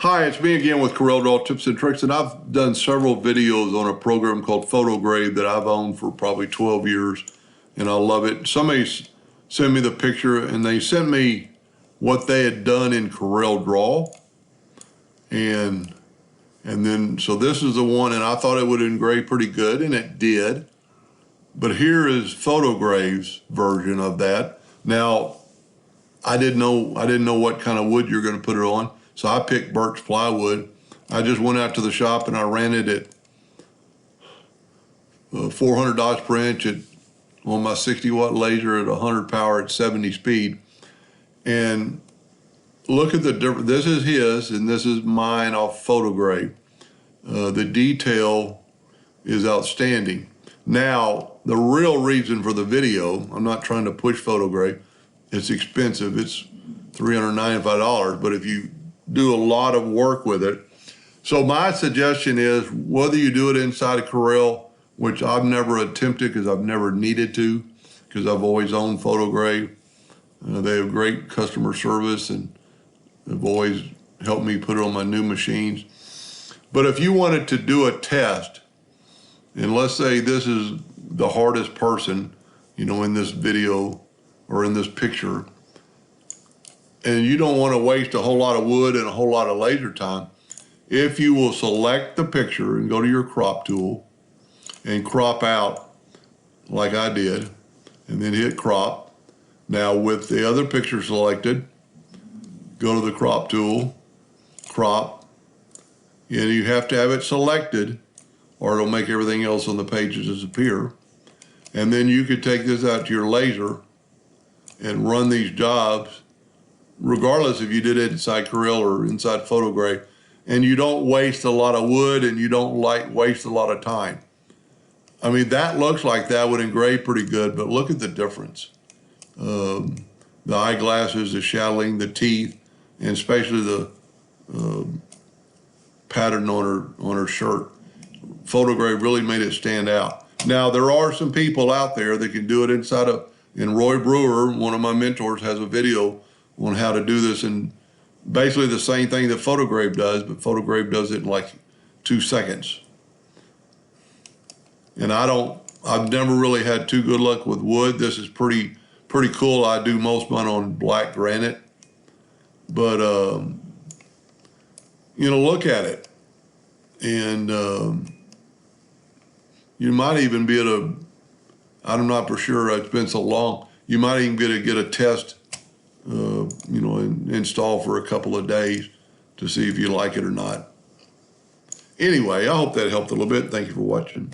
Hi, it's me again with CorelDraw tips and tricks, and I've done several videos on a program called Photgrav that I've owned for probably 12 years, and I love it. Somebody sent me the picture, and they sent me what they had done in CorelDraw, and then, so this is the one, and I thought it would engrave pretty good, and it did. But here is Photograv's version of that. Now, I didn't know what kind of wood you're going to put it on, so I picked birch plywood. I just went out to the shop and I ran it at $400 per inch on my 60-watt laser at 100 power at 70 speed. And look at the difference. This is his and this is mine off Photgrav. The detail is outstanding. Now, the real reason for the video, I'm not trying to push Photgrav. It's expensive. It's $395, but if you do a lot of work with it. So my suggestion is whether you do it inside of Corel, which I've never attempted because I've never needed to, because I've always owned Photgrav. They have great customer service and have always helped me put it on my new machines. But if you wanted to do a test, and let's say this is the hardest person, in this video or in this picture, and you don't want to waste a whole lot of wood and a whole lot of laser time, if you will select the picture and go to your crop tool and crop out like I did, and then hit crop. Now with the other picture selected, go to the crop tool, crop, and you have to have it selected or it'll make everything else on the page disappear. And then you could take this out to your laser and run these jobs regardless if you did it inside Corel or inside Photgrav, and you don't waste a lot of wood and you don't waste a lot of time. I mean, that looks like that would engrave pretty good, but look at the difference. The eyeglasses, the shadowing, the teeth, and especially the pattern on her shirt. Photgrav really made it stand out. Now, there are some people out there that can do it inside and Roy Brewer, one of my mentors, has a video on how to do this, and basically the same thing that Photgrav does, but Photgrav does it in like 2 seconds. And I've never really had too good luck with wood. This is pretty cool. I do most of mine on black granite, but look at it, and you might even be able to, I'm not for sure, it's been so long, you might even be able to get a test install for a couple of days to see if you like it or not. Anyway, I hope that helped a little bit. Thank you for watching.